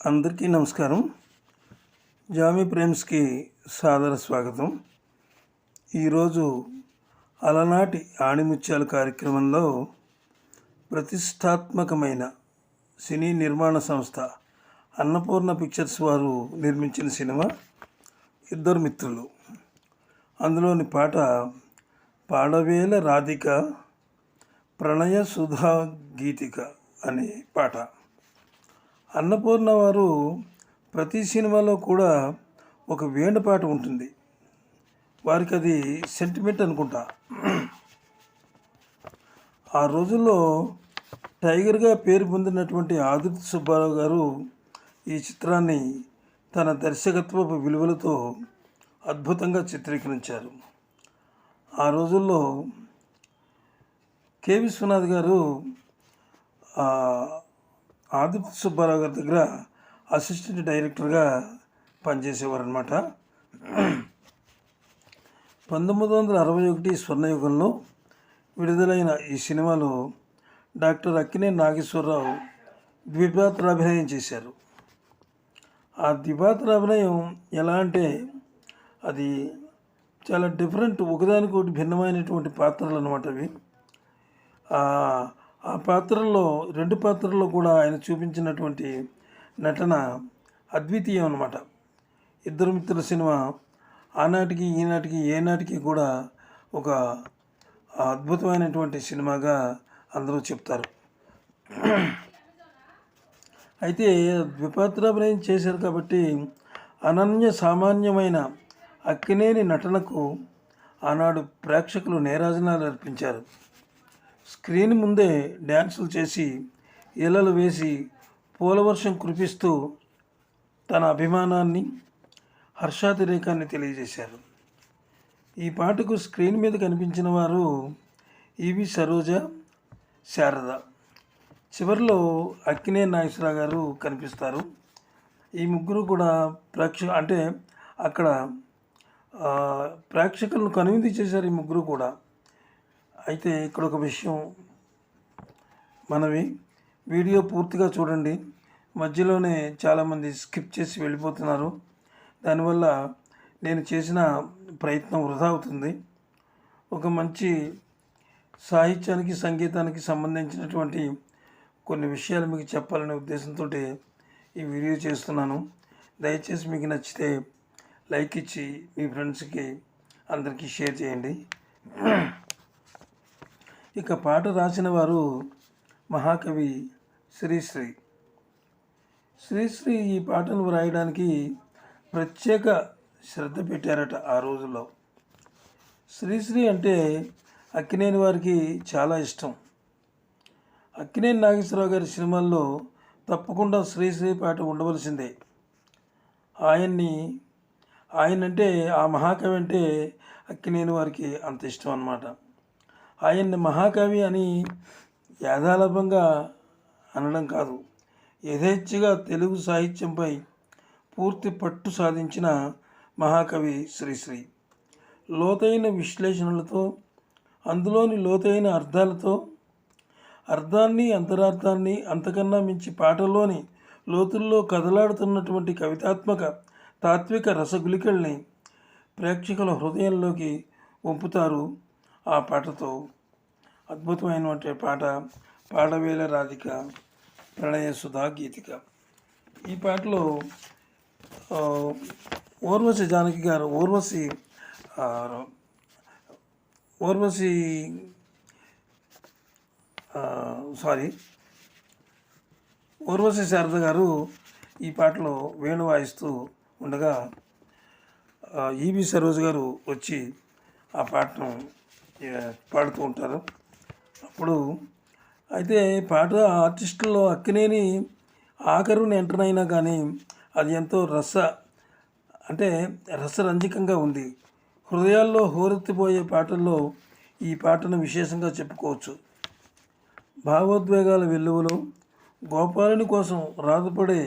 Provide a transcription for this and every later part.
అందరికీ నమస్కారం. జామీ ప్రేమ్స్కి సాదర స్వాగతం. ఈరోజు అలనాటి ఆణిముత్యాల కార్యక్రమంలో ప్రతిష్టాత్మకమైన సినీ నిర్మాణ సంస్థ అన్నపూర్ణ పిక్చర్స్ వారు నిర్మించిన సినిమా ఇద్దరు మిత్రులు. అందులోని పాట పాడవేల రాధిక ప్రణయ సుధా గీతిక అనే పాట. అన్నపూర్ణ వారు ప్రతి సినిమాలో కూడా ఒక వేణుపాట ఉంటుంది. వారికి అది సెంటిమెంట్ అనుకుంటా. ఆ రోజుల్లో టైగర్గా పేరు పొందినటువంటి ఆదుర్తి సుబ్బారావు గారు ఈ చిత్రాన్ని తన దర్శకత్వపు విలువలతో అద్భుతంగా చిత్రీకరించారు. ఆ రోజుల్లో కె విశ్వనాథ్ గారు ఆదుర్తి సుబ్బారావు గారి దగ్గర అసిస్టెంట్ డైరెక్టర్గా పనిచేసేవారు అనమాట. 1961 స్వర్ణయుగంలో విడుదలైన ఈ సినిమాలో డాక్టర్ అక్కినేని నాగేశ్వరరావు ద్విపాత్రాభినయం చేశారు. ఆ ద్విపాత్రాభినయం ఎలా అంటే అది చాలా డిఫరెంట్, ఒకదానికొకటి భిన్నమైనటువంటి పాత్రలు అనమాట అవి. ఆ పాత్రల్లో రెండు పాత్రల్లో కూడా ఆయన చూపించినటువంటి నటన అద్వితీయం అన్నమాట. ఇద్దరు మిత్రుల సినిమా ఆనాటికి ఈనాటికి ఏనాటికి కూడా ఒక అద్భుతమైనటువంటి సినిమాగా అందరూ చెప్తారు. అయితే ద్విపాత్రాభినయం చేశారు కాబట్టి అనన్య సామాన్యమైన అక్కినేని నటనకు ఆనాడు ప్రేక్షకులు నీరాజనాలు అర్పించారు. స్క్రీన్ ముందే డ్యాన్సులు చేసి ఇళ్ళలు వేసి పూలవర్షం కురిపిస్తూ తన అభిమానాన్ని హర్షాతిరేకాన్ని తెలియజేశారు. ఈ పాటకు స్క్రీన్ మీద కనిపించిన వారు ఈవి సరోజ, శారద. చివరిలో అక్కినేని నాగేశ్వరరావు గారు కనిపిస్తారు. ఈ ముగ్గురు కూడా అక్కడ ప్రేక్షకులను కనువిందు చేశారు ఈ ముగ్గురు కూడా. అయితే ఇక్కడ ఒక విషయం మనవి, వీడియో పూర్తిగా చూడండి. మధ్యలోనే చాలామంది స్కిప్ చేసి వెళ్ళిపోతున్నారు. దానివల్ల నేను చేసిన ప్రయత్నం వృధా అవుతుంది. ఒక మంచి సాహిత్యానికి సంగీతానికి సంబంధించినటువంటి కొన్ని విషయాలు మీకు చెప్పాలనే ఉద్దేశంతో ఈ వీడియో చేస్తున్నాను. దయచేసి మీకు నచ్చితే లైక్ ఇచ్చి మీ ఫ్రెండ్స్కి అందరికీ షేర్ చేయండి. ఇక పాట రాసిన వారు మహాకవి శ్రీశ్రీ. శ్రీశ్రీ ఈ పాటను వ్రాయడానికి ప్రత్యేక శ్రద్ధ పెట్టారట ఆ రోజుల్లో. శ్రీశ్రీ అంటే అక్కినేని వారికి చాలా ఇష్టం. అక్కినేని నాగేశ్వరరావు గారి సినిమాల్లో తప్పకుండా శ్రీశ్రీ పాట ఉండవలసిందే. ఆయనంటే ఆ మహాకవి అంటే అక్కినేని వారికి అంత ఇష్టం అన్నమాట. ఆయన్ని మహాకవి అని యాదాలాపంగా అనడం కాదు, యథేచ్ఛగా తెలుగు సాహిత్యంపై పూర్తి పట్టు సాధించిన మహాకవి శ్రీశ్రీ. లోతైన విశ్లేషణలతో, అందులోని లోతైన అర్థాలతో, అర్థాన్ని అంతరార్థాన్ని అంతకన్నా మించి పాటల్లోని లోతుల్లో కదలాడుతున్నటువంటి కవితాత్మక తాత్విక రసగులికల్ని ప్రేక్షకుల హృదయంలోకి వంపుతారు. ఆ పాటతో అద్భుతమైనటువంటి పాట పాడవేల రాధిక ప్రణయ సుధా గీతిక. ఈ పాటలో ఊర్వశి జానకి గారు ఊర్వశి శారద గారు ఈ పాటలో వేణు వాయిస్తూ ఉండగా ఈవి సరోజ్ గారు వచ్చి ఆ పాటను పాడుతూ ఉంటారు. అప్పుడు అయితే పాట ఆర్టిస్టుల్లో అక్కినేని ఆఖరుని ఎంటర్ అయినా కానీ అది ఎంతో రసరంజకంగా ఉంది. హృదయాల్లో హోరెత్తిపోయే పాటల్లో ఈ పాటను విశేషంగా చెప్పుకోవచ్చు. భావోద్వేగాల వెల్లువలో గోపాలుని కోసం రాజపడే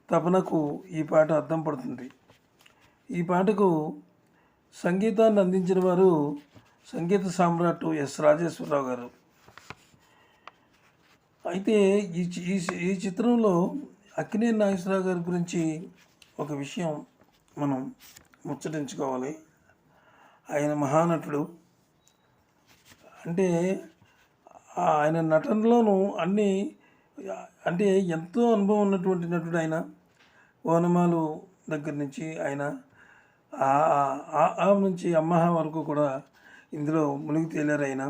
తపనకు ఈ పాట అద్దం పడుతుంది. ఈ పాటకు సంగీతాన్ని అందించిన వారు సంగీత సామ్రాట్ ఎస్ రాజేశ్వరరావు గారు. అయితే ఈ చిత్రంలో అక్కినేని నాగేశ్వరరావు గారి గురించి ఒక విషయం మనం ముచ్చటించుకోవాలి. ఆయన మహానటుడు. అంటే ఆయన నటనలోనూ అన్నీ అంటే ఎంతో అనుభవం ఉన్నటువంటి నటుడు ఆయన. ఓనమాలు దగ్గర నుంచి ఆయన ఆ నుంచి అమ్మహ వరకు కూడా ఇందులో మునిగి తేలారు ఆయన.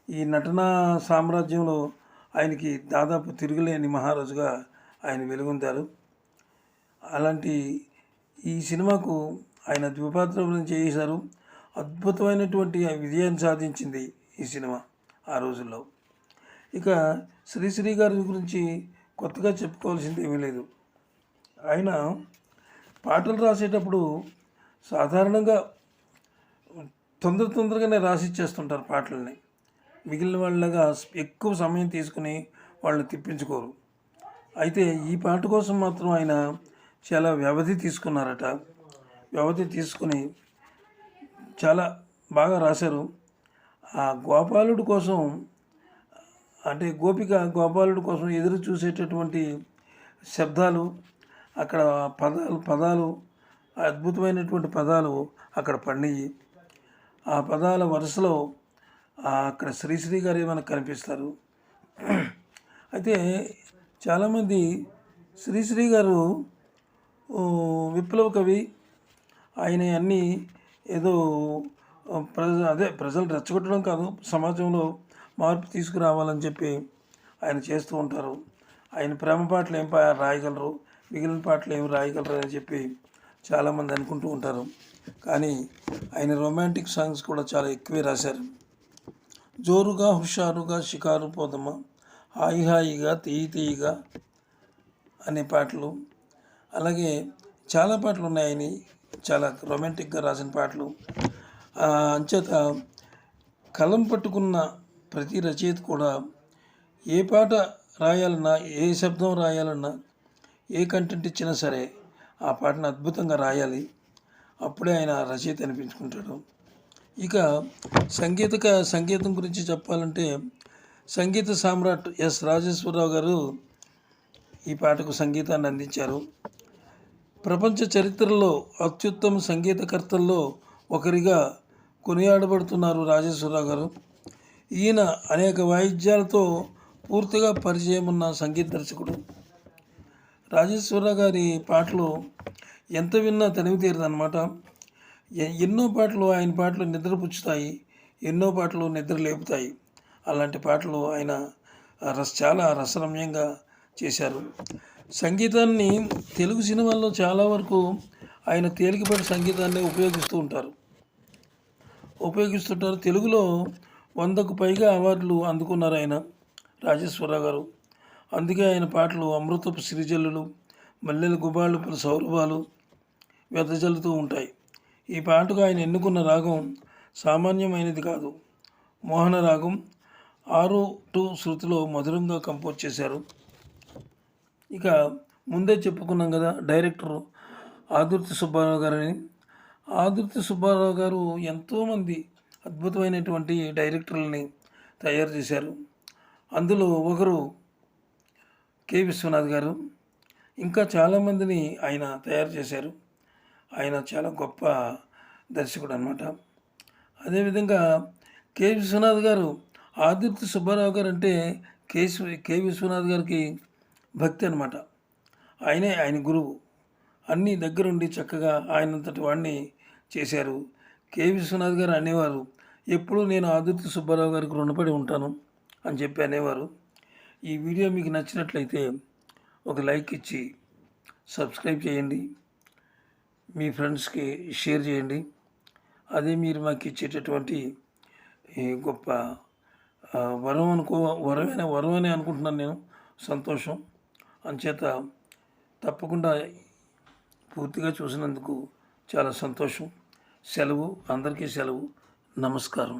ఈ నటనా సామ్రాజ్యంలో ఆయనకి దాదాపు తిరుగులేని మహారాజుగా ఆయన వెలుగొందారు. అలాంటి ఈ సినిమాకు ఆయన ద్విపాత్రలను చేశారు. అద్భుతమైనటువంటి విజయాన్ని సాధించింది ఈ సినిమా ఆ రోజుల్లో. ఇక శ్రీశ్రీ గారి గురించి కొత్తగా చెప్పుకోవాల్సింది ఏమీ లేదు. ఆయన పాటలు రాసేటప్పుడు సాధారణంగా తొందరగానే రాసిచ్చేస్తుంటారు పాటలని. మిగిలిన వాళ్ళగా ఎక్కువ సమయం తీసుకుని వాళ్ళు తిప్పించుకోరు. అయితే ఈ పాట కోసం మాత్రం ఆయన చాలా వ్యవధి తీసుకున్నారట. వ్యవధి తీసుకుని చాలా బాగా రాశారు. ఆ గోపాలుడు కోసం అంటే గోపాలుడు కోసం ఎదురు చూసేటటువంటి శబ్దాలు, అక్కడ పదాలు అద్భుతమైనటువంటి పదాలు అక్కడ పండియి. ఆ పదాల వరుసలో అక్కడ శ్రీశ్రీ గారే మనకు కనిపిస్తారు. అయితే చాలామంది శ్రీశ్రీ గారు విప్లవ కవి, ఆయన అన్నీ ఏదో ప్రజలు రెచ్చగొట్టడం కాదు, సమాజంలో మార్పు తీసుకురావాలని చెప్పి ఆయన చేస్తూ ఉంటారు. ఆయన ప్రేమ పాటలు ఏం రాయగలరు, మిగిలిన పాటలు ఏం రాయగలరు అని చెప్పి చాలామంది అనుకుంటూ ఉంటారు. కానీ ఆయన రొమాంటిక్ సాంగ్స్ కూడా చాలా ఎక్కువే రాశారు. జోరుగా హుషారుగా షికారు పోదమ్మ, హాయి హాయిగా తీయిగా అనే పాటలు, అలాగే చాలా పాటలు ఉన్నాయని చాలా రొమాంటిక్గా రాసిన పాటలు. అంచేత కలం పట్టుకున్న ప్రతి రచయిత కూడా ఏ పాట రాయాలన్నా, ఏ శబ్దం రాయాలన్నా, ఏ కంటెంట్ ఇచ్చినా సరే ఆ పాటను అద్భుతంగా రాయాలి. అప్పుడే ఆయన రచయిత అనిపించుకుంటాడు. ఇక సంగీతం గురించి చెప్పాలంటే సంగీత సామ్రాట్ ఎస్ రాజేశ్వరరావు గారు ఈ పాటకు సంగీతాన్ని అందించారు. ప్రపంచ చరిత్రలో అత్యుత్తమ సంగీతకర్తల్లో ఒకరిగా కొనియాడబడుతున్నారు రాజేశ్వరరావు గారు. ఈయన అనేక వాయిద్యాలతో పూర్తిగా పరిచయం ఉన్న సంగీత దర్శకుడు. రాజేశ్వరరావు గారి పాటలు ఎంత విన్నా తనివి తీరదన్నమాట. ఎన్నో పాటలు ఆయన పాటలు నిద్రపుచ్చుతాయి, ఎన్నో పాటలు నిద్ర లేపుతాయి. అలాంటి పాటలు ఆయన చాలా రసరమ్యంగా చేశారు. సంగీతాన్ని తెలుగు సినిమాల్లో చాలా వరకు ఆయన తేలికపాటి సంగీతాన్ని ఉపయోగిస్తుంటారు. తెలుగులో 100కు పైగా అవార్డులు అందుకున్నారు ఆయన రాజేశ్వరరావు గారు. అందుకే ఆయన పాటలు అమృతపు సిరిజల్లులు, మల్లెల గుబాళిపుల సౌరభాలు వెదజల్లుతూ ఉంటాయి. ఈ పాటకు ఆయన ఎన్నుకున్న రాగం సామాన్యమైనది కాదు. మోహన రాగం 6/2 శృతిలో మధురంగా కంపోజ్ చేశారు. ఇక ముందే చెప్పుకున్నాం కదా, డైరెక్టర్ ఆదుర్తి సుబ్బారావు గారని. ఆదుర్తి సుబ్బారావు గారు ఎంతోమంది అద్భుతమైనటువంటి డైరెక్టర్లని తయారు చేశారు. అందులో ఒకరు కె విశ్వనాథ్ గారు. ఇంకా చాలామందిని ఆయన తయారు చేశారు. ఆయన చాలా గొప్ప దర్శకుడు అన్నమాట. అదేవిధంగా కె విశ్వనాథ్ గారు ఆదుర్తి సుబ్బారావు గారు అంటే కె విశ్వనాథ్ గారికి భక్తి అన్నమాట. ఆయన గురువు. అన్నీ దగ్గరుండి చక్కగా ఆయనంతటి వాడిని చేశారు. కె విశ్వనాథ్ గారు అనేవారు, ఎప్పుడూ నేను ఆదుర్తి సుబ్బారావు గారికి రుణపడి ఉంటాను అని చెప్పి అనేవారు. ఈ వీడియో మీకు నచ్చినట్లయితే ఒక లైక్ ఇచ్చి సబ్స్క్రైబ్ చేయండి, మీ ఫ్రెండ్స్కి షేర్ చేయండి. అదే మీరు మాకు ఇచ్చేటటువంటి గొప్ప వరం అని అనుకుంటున్నాను నేను. సంతోషం. అంచేత తప్పకుండా పూర్తిగా చూసినందుకు చాలా సంతోషం. సెలవు. అందరికీ సెలవు. నమస్కారం.